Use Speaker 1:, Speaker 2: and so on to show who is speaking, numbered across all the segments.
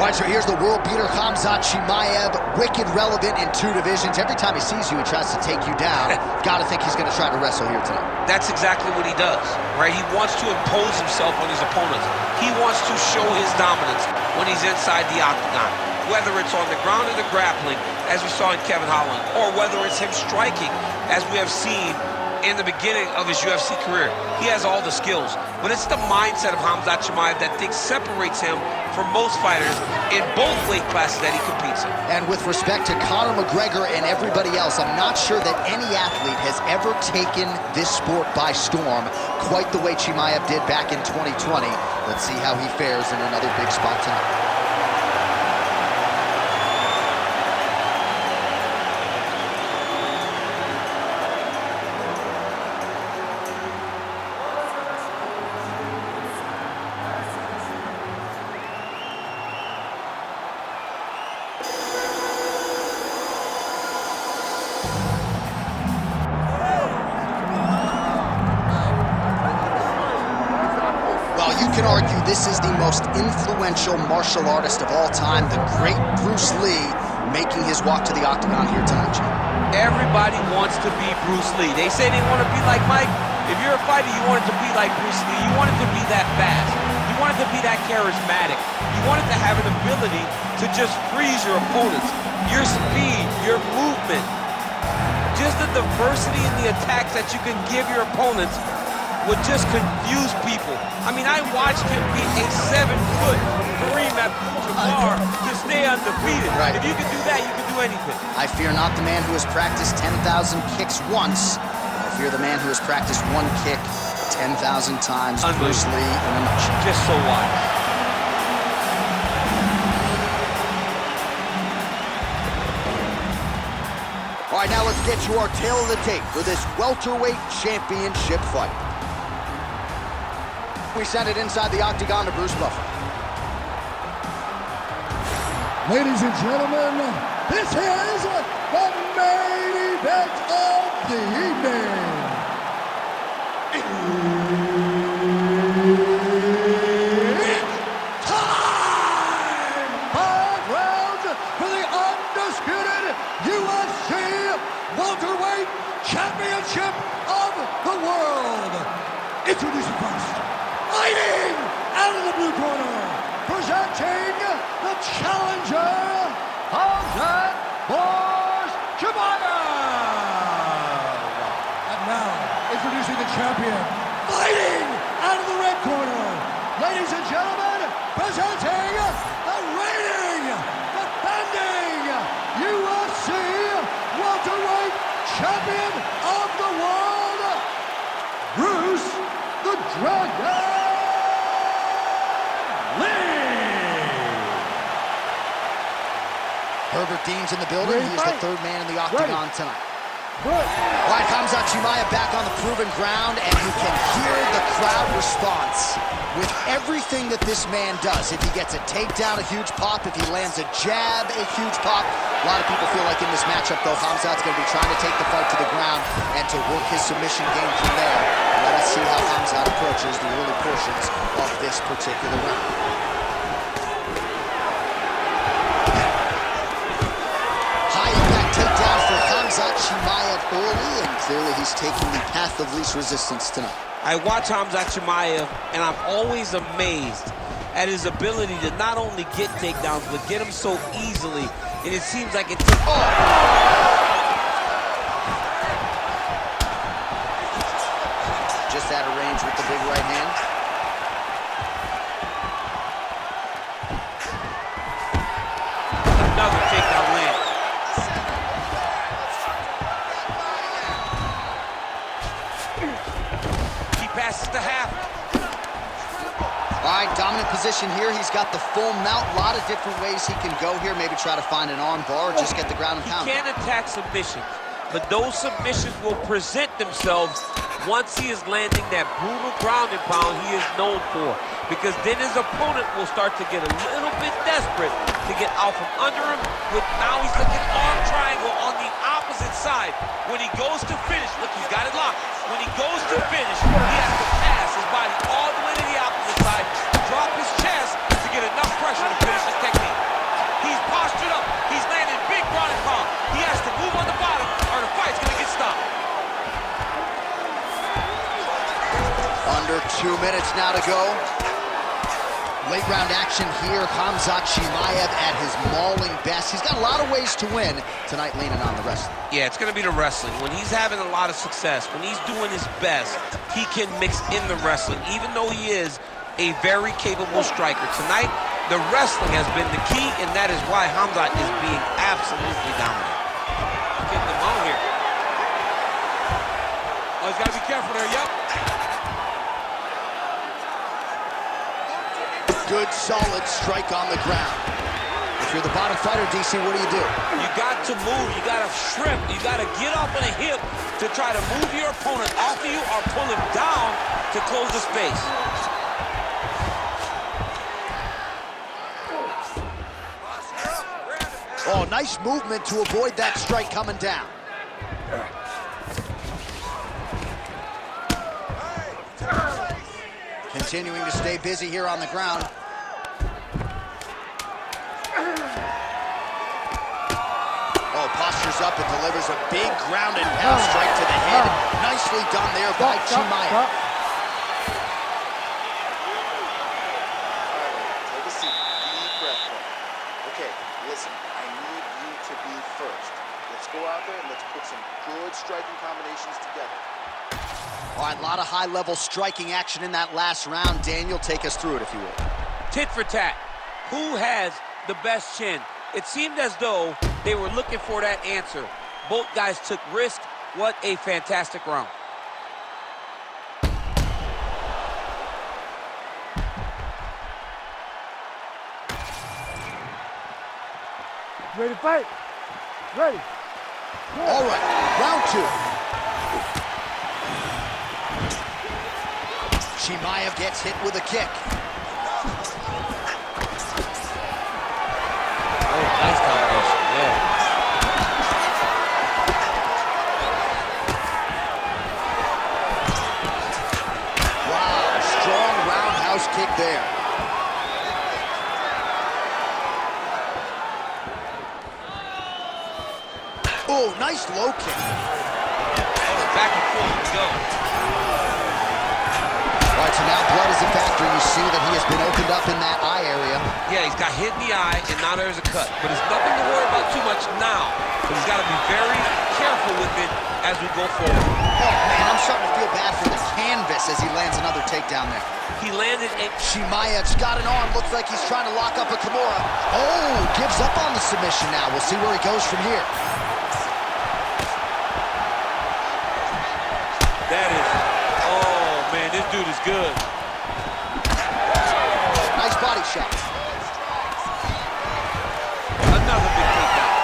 Speaker 1: right, so here's the world beater, Khamzat Chimaev, wicked relevant in 2 divisions. Every time he sees you, he tries to take you down. Gotta think he's gonna try to wrestle here tonight.
Speaker 2: That's exactly what he does, right? He wants to impose himself on his opponents. He wants to show his dominance when he's inside the octagon, whether it's on the ground or the grappling, as we saw in Kevin Holland, or whether it's him striking, as we have seen in the beginning of his UFC career. He has all the skills, but it's the mindset of Khamzat Chimaev that separates him from most fighters in both weight classes that he competes in.
Speaker 1: And with respect to Conor McGregor and everybody else, I'm not sure that any athlete has ever taken this sport by storm quite the way Chimaev did back in 2020. Let's see how he fares in another big spot tonight. You can argue this is the most influential martial artist of all time, the great Bruce Lee, making his walk to the octagon here tonight.
Speaker 2: Everybody wants to be Bruce Lee. They say they want to be like Mike. If you're a fighter, you want it to be like Bruce Lee. You want it to be that fast. You want it to be that charismatic. You want it to have an ability to just freeze your opponents. Your speed, your movement, just the diversity in the attacks that you can give your opponents would just confuse people. I mean, I watched him beat a 7-foot Kareem Abdul-Jabbar to stay undefeated.
Speaker 1: Right.
Speaker 2: If you can do that, you can do anything.
Speaker 1: I fear not the man who has practiced 10,000 kicks once. I fear the man who has practiced one kick 10,000 times. Bruce Lee in a nutshell.
Speaker 2: Just so wise.
Speaker 1: All right, now let's get to our tail of the tape for this welterweight championship fight. We send it inside the octagon to Bruce Buffer.
Speaker 3: Ladies and gentlemen, this is the main event of the evening. It's time! 5 rounds for the undisputed UFC welterweight championship of the world. Introducing first, fighting out of the blue corner, presenting the challenger, Khamzat Chimaev. And now, introducing the champion, fighting out of the red corner, ladies and gentlemen, presenting the reigning, defending UFC welterweight champion of the world, Bruce the Dragon
Speaker 1: Herbert Dean's in the building. He is the 3rd man in the octagon tonight. All right, Khamzat Chimaev back on the proven ground, and you can hear the crowd response with everything that this man does. If he gets a takedown, a huge pop. If he lands a jab, a huge pop. A lot of people feel like in this matchup, though, Khamzat's going to be trying to take the fight to the ground and to work his submission game from there. Let us see how Khamzat approaches the early portions of this particular round. Takedown for Khamzat Chimaev early, and clearly he's taking the path of least resistance tonight.
Speaker 2: I watch Khamzat Chimaev, and I'm always amazed at his ability to not only get takedowns, but get them so easily, and it seems like it took...
Speaker 1: Just out of range with the big right hand.
Speaker 2: Another takedown land. Passes to half.
Speaker 1: All right, dominant position here. He's got the full mount. A lot of different ways he can go here. Maybe try to find an arm bar or just get the ground and pound.
Speaker 2: He can attack submissions, but those submissions will present themselves once he is landing that brutal ground and pound he is known for. Because then his opponent will start to get a little bit desperate to get out from under him. Now he's looking arm triangle on the opposite side. When he goes to finish, look, he's got it locked. When he goes to finish, he has to pass his body all the way to the opposite side, drop his chest to get enough pressure to finish his technique.
Speaker 1: 2 minutes now to go. Late round action here. Khamzat Chimaev at his mauling best. He's got a lot of ways to win tonight, leaning on the wrestling.
Speaker 2: Yeah, it's going to be the wrestling. When he's having a lot of success, when he's doing his best, he can mix in the wrestling, even though he is a very capable striker. Tonight, the wrestling has been the key, and that is why Khamzat is being absolutely dominant. Getting them on here. Oh, he's got to be careful there, yep.
Speaker 1: Good, solid strike on the ground. If you're the bottom fighter, DC, what do?
Speaker 2: You got to move, you got to shrimp, you got to get up on a hip to try to move your opponent off of you or pull him down to close the space.
Speaker 1: Oh, nice movement to avoid that strike coming down. Continuing to stay busy here on the ground. Oh, postures up and delivers a big ground and pound strike to the head. Nicely done there by Chimaev.
Speaker 4: Take a seat, deep breath. Okay, listen, I need you to be first. Let's go out there and let's put some good striking combinations together.
Speaker 1: All right, a lot of high-level striking action in that last round. Daniel, take us through it, if you will.
Speaker 2: Tit for tat. Who has the best chin? It seemed as though they were looking for that answer. Both guys took risk. What a fantastic round.
Speaker 3: Ready to fight? Ready.
Speaker 1: All right, round two. Chimaev gets hit with a kick.
Speaker 2: Oh, nice combination, yeah.
Speaker 1: Wow, strong roundhouse kick there. Oh, nice low kick.
Speaker 2: Back and forth we go.
Speaker 1: All right, so now blood is a factor. You see that he has been opened up in that eye area.
Speaker 2: Yeah, he's got hit in the eye, and now there's a cut. But it's nothing to worry about too much now. But he's got to be very careful with it as we go forward.
Speaker 1: Oh, man, I'm starting to feel bad for the canvas as he lands another takedown there.
Speaker 2: He landed a...
Speaker 1: Chimaev's got an arm. Looks like he's trying to lock up a Kimura. Oh, gives up on the submission now. We'll see where he goes from here.
Speaker 2: That is... Oh, man, this dude is good.
Speaker 1: Nice body shot.
Speaker 2: Another big takedown.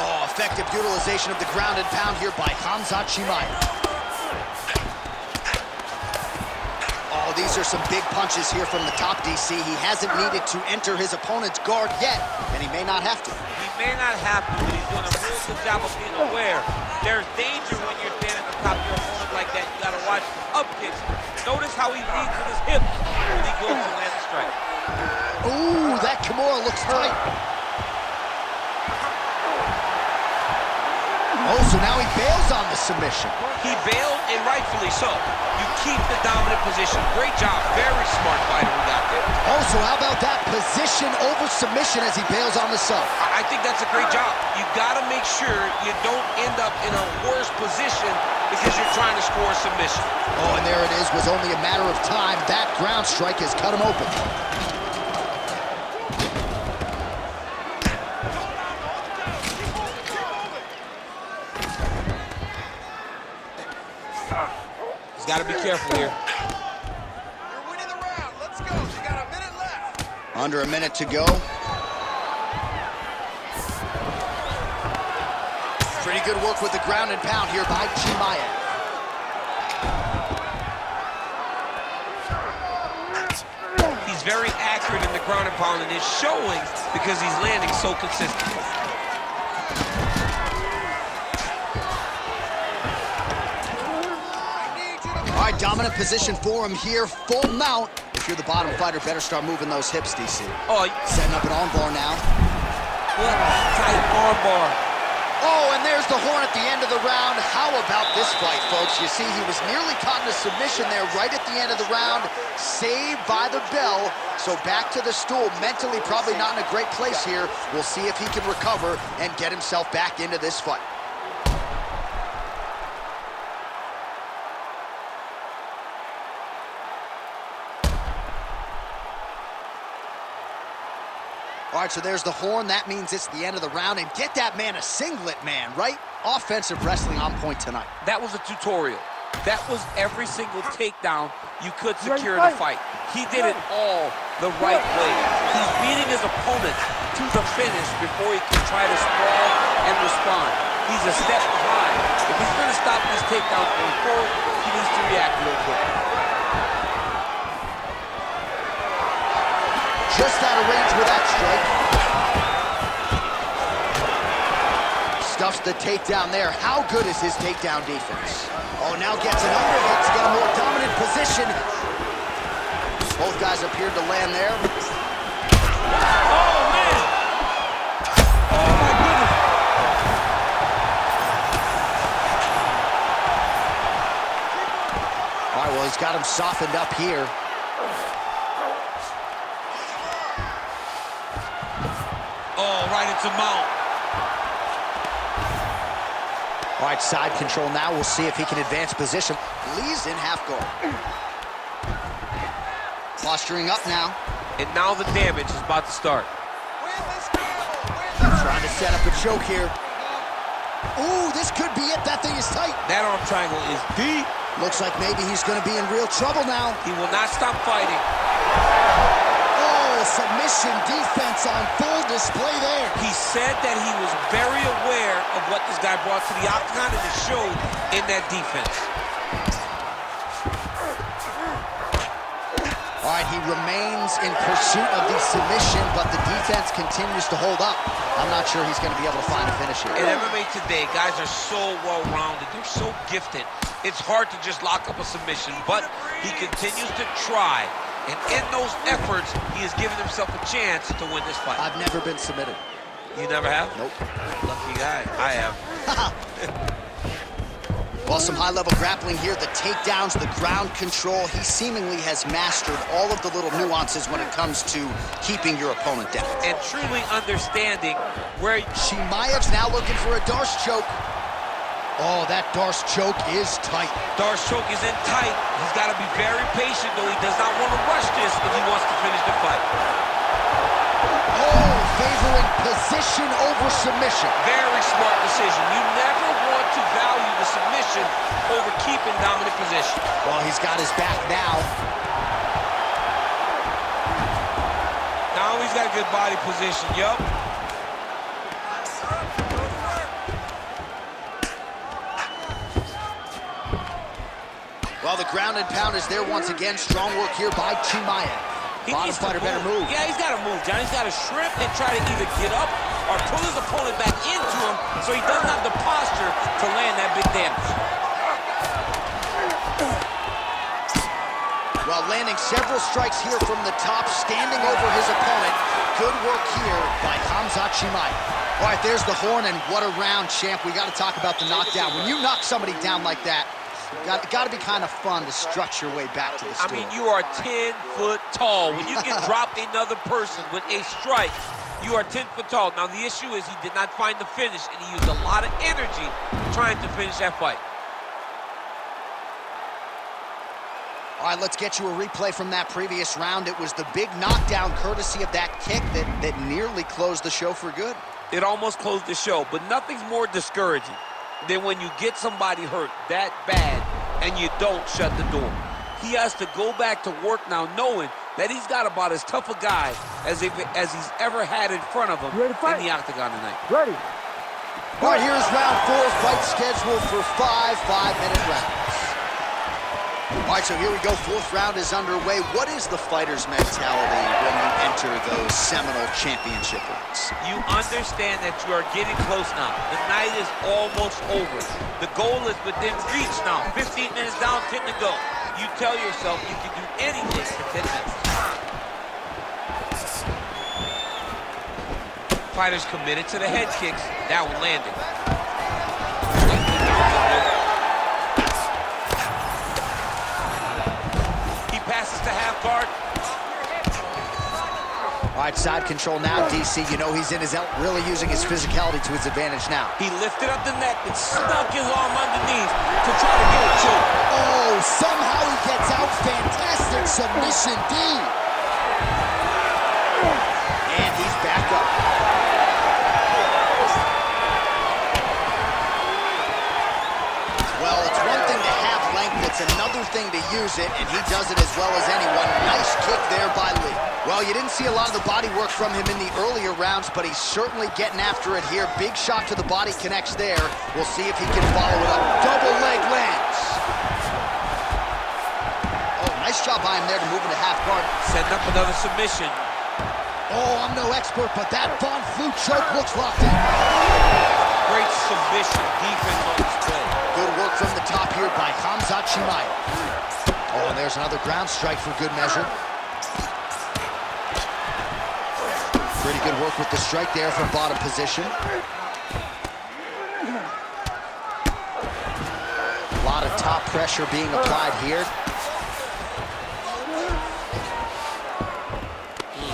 Speaker 1: Oh, effective utilization of the ground and pound here by Khamzat Chimaev. Oh, these are some big punches here from the top, DC. He hasn't needed to enter his opponent's guard yet, and he may not have to.
Speaker 2: He may not have to, but he's doing a real good job of being aware. There's danger when you're standing at the top of your opponent like that. You gotta watch up kicks. Notice how he leads with his hips when he goes to land the strike.
Speaker 1: Ooh, that Kimura looks tight. Oh, so now he bails on the submission.
Speaker 2: He bailed, and rightfully so. You keep the dominant position. Great job. Very smart fighter we got there.
Speaker 1: Oh, so how about that position over submission as he bails on the sub?
Speaker 2: I think that's a great job. You got to make sure you don't end up in a worse position because you're trying to score a submission.
Speaker 1: Oh, and there it is. Was only a matter of time. That ground strike has cut him open.
Speaker 2: He's got to be careful here.
Speaker 4: You're winning the round. Let's go. You got a minute left.
Speaker 1: Under a minute to go. Pretty good work with the ground and pound here by Chimaev.
Speaker 2: He's very accurate in the ground and pound, and it's showing because he's landing so consistently.
Speaker 1: All right, dominant position for him here. Full mount. If you're the bottom fighter, better start moving those hips, DC.
Speaker 2: Oh,
Speaker 1: Setting up an armbar now.
Speaker 2: what tight armbar.
Speaker 1: Oh, and there's the horn at the end of the round. How about this fight, folks? You see, he was nearly caught in a submission there right at the end of the round, saved by the bell. So back to the stool, mentally probably not in a great place here. We'll see if he can recover and get himself back into this fight. All right, so there's the horn. That means it's the end of the round. And get that man a singlet, man, right? Offensive wrestling on point tonight.
Speaker 2: That was a tutorial. That was every single takedown you could secure in a fight. He did it all the right way. He's beating his opponent to the finish before he can try to sprawl and respond. He's a step behind. If he's going to stop these takedowns going forward, he needs to react real quick.
Speaker 1: Just out of range with that strike. Stuffs the takedown there. How good is his takedown defense? Oh, now gets an underhit to get a more dominant position. Both guys appeared to land there.
Speaker 2: Oh, man! Oh, my goodness!
Speaker 1: All right, well, he's got him softened up here.
Speaker 2: Oh, right into mount.
Speaker 1: All right, side control now. We'll see if he can advance position. Lee's in half guard. Posturing up now.
Speaker 2: And now the damage is about to start.
Speaker 1: Trying to set up a choke here. Ooh, this could be it. That thing is tight.
Speaker 2: That arm triangle is deep.
Speaker 1: Looks like maybe he's going to be in real trouble now.
Speaker 2: He will not stop fighting.
Speaker 1: Submission defense on full display there.
Speaker 2: He said that he was very aware of what this guy brought to the octagon, and it showed in that defense.
Speaker 1: All right, he remains in pursuit of the submission, but the defense continues to hold up. I'm not sure he's going to be able to find a finish here.
Speaker 2: In MMA today, guys are so well-rounded. They're so gifted. It's hard to just lock up a submission, but he continues to try. And in those efforts, he has given himself a chance to win this fight.
Speaker 1: I've never been submitted.
Speaker 2: You never have?
Speaker 1: Nope.
Speaker 2: Lucky guy. I have.
Speaker 1: Well, some high-level grappling here. The takedowns, the ground control. He seemingly has mastered all of the little nuances when it comes to keeping your opponent down.
Speaker 2: And truly understanding where...
Speaker 1: Chimaev's now looking for a Darce choke. Oh, that Darce choke is tight.
Speaker 2: Darce choke is in tight. He's got to be very patient, though. He does not want to rush this if he wants to finish the fight.
Speaker 1: Oh, favoring position over submission.
Speaker 2: Very smart decision. You never want to value the submission over keeping dominant position.
Speaker 1: Well, he's got his back now.
Speaker 2: Now he's got a good body position. Yup.
Speaker 1: Well, the ground and pound is there once again. Strong work here by Chimaev. Bottom fighter better move.
Speaker 2: Yeah, he's got to move, John. He's got to shrimp and try to either get up or pull his opponent back into him so he doesn't have the posture to land that big damage.
Speaker 1: Well, landing several strikes here from the top, standing over his opponent. Good work here by Khamzat Chimaev. All right, there's the horn, and what a round, champ. We got to talk about the knockdown. When you knock somebody down like that, got to be kind of fun to strut your way back to the stool.
Speaker 2: I mean, you are 10 foot tall. When you can drop another person with a strike, you are 10 foot tall. Now, the issue is he did not find the finish, and he used a lot of energy trying to finish that fight.
Speaker 1: All right, let's get you a replay from that previous round. It was the big knockdown courtesy of that kick that nearly closed the show for good.
Speaker 2: It almost closed the show, but nothing's more discouraging than when you get somebody hurt that bad and you don't shut the door. He has to go back to work now knowing that he's got about as tough a guy as he's ever had in front of him in the octagon tonight.
Speaker 3: Ready.
Speaker 1: All right, here's round 4, fight scheduled for 5 5-minute rounds. All right, so here we go. 4th round is underway. What is the fighter's mentality when you enter those seminal championship rings?
Speaker 2: You understand that you are getting close now. The night is almost over. The goal is within reach now. 15 minutes down, 10 to go. You tell yourself you can do anything for 10 minutes. Fighter's committed to the head kicks. That one landed. He passes to half guard.
Speaker 1: All right, side control now, DC. You know he's in his element, really using his physicality to his advantage now.
Speaker 2: He lifted up the neck and snuck his arm underneath to try to get it to him.
Speaker 1: Oh, somehow he gets out. Fantastic submission, D. And he's back up. Well, it's one thing to have length, it's another thing to use it, and he does it as well as anyone. Nice kick there by Lee. Well, you didn't see a lot of the body work from him in the earlier rounds, but he's certainly getting after it here. Big shot to the body connects there. We'll see if he can follow it up. Double leg lands. Oh, nice job by him there to move into half guard.
Speaker 2: Setting up another submission.
Speaker 1: Oh, I'm no expert, but that Von Flue choke looks locked in.
Speaker 2: Great submission defense on display.
Speaker 1: Good work from the top here by Khamzat Chimaev. Oh, and there's another ground strike for good measure. Pretty good work with the strike there from bottom position. A lot of top pressure being applied here.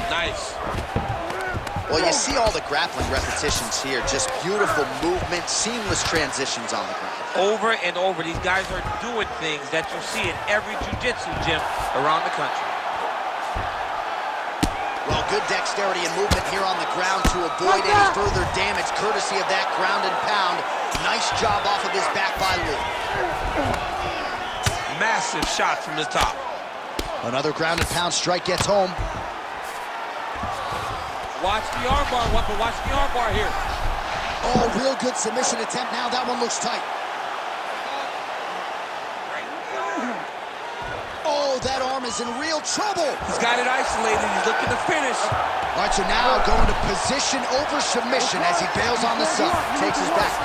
Speaker 2: Nice.
Speaker 1: Well, you see all the grappling repetitions here. Just beautiful movement, seamless transitions on the ground.
Speaker 2: Over and over, these guys are doing things that you see in every jiu-jitsu gym around the country.
Speaker 1: Well, good dexterity and movement here on the ground to avoid any further damage, courtesy of that ground and pound. Nice job off of his back by Lee.
Speaker 2: Massive shot from the top.
Speaker 1: Another ground and pound strike gets home.
Speaker 2: Watch the armbar, Whopper. Watch the armbar here.
Speaker 1: Oh, real good submission attempt now. That one looks tight. Oh, that arm is in real trouble.
Speaker 2: He's got it isolated. He's looking to finish.
Speaker 1: All right, so now going to position over submission as he bails on the sub. Takes his back.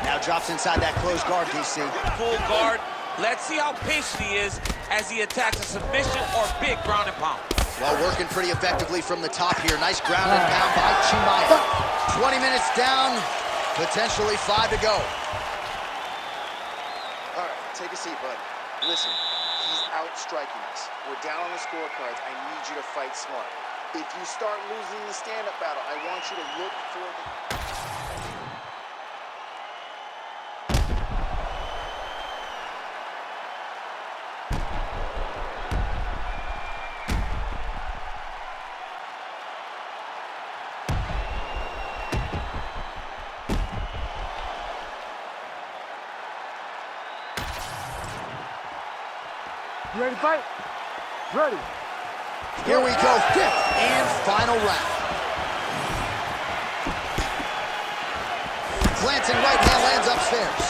Speaker 1: Now drops inside that closed guard, DC.
Speaker 2: Full guard. Let's see how patient he is as he attacks a submission or big ground and pound.
Speaker 1: Well, working pretty effectively from the top here. Nice ground and pound by Chimaev. 20 minutes down, potentially 5 to go.
Speaker 4: All right, take a seat, bud. Listen, he's outstriking us. We're down on the scorecards. I need you to fight smart. If you start losing the stand-up battle, I want you to look for the...
Speaker 3: You ready to fight? Ready.
Speaker 1: Here we go, fifth and final round. Glancing right hand lands upstairs.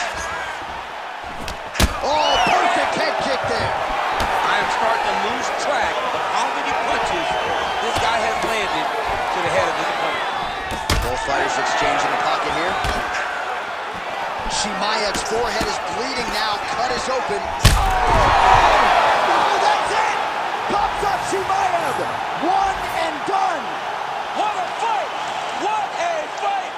Speaker 1: Oh, perfect head kick there.
Speaker 2: I am starting to lose track of how many punches this guy has landed to the head of his opponent.
Speaker 1: Both fighters exchange in the pocket here. Chimaev's forehead is bleeding now. Cut is open. Oh, that's it! Khamzat Chimaev, one and done.
Speaker 2: What a fight! What a fight!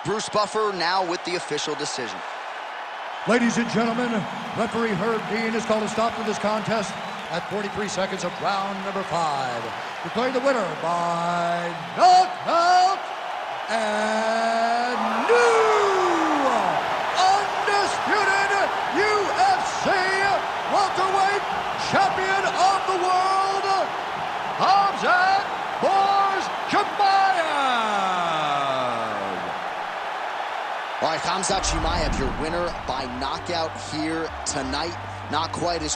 Speaker 1: Bruce Buffer now with the official decision.
Speaker 3: Ladies and gentlemen, referee Herb Dean has called a stop to this contest at 43 seconds of round number 5. Declaring the winner by knockout and new undisputed UFC welterweight champion of the world, Khamzat Chimaev.
Speaker 1: All right, Khamzat Chimaev, your winner by knockout here tonight. Not quite as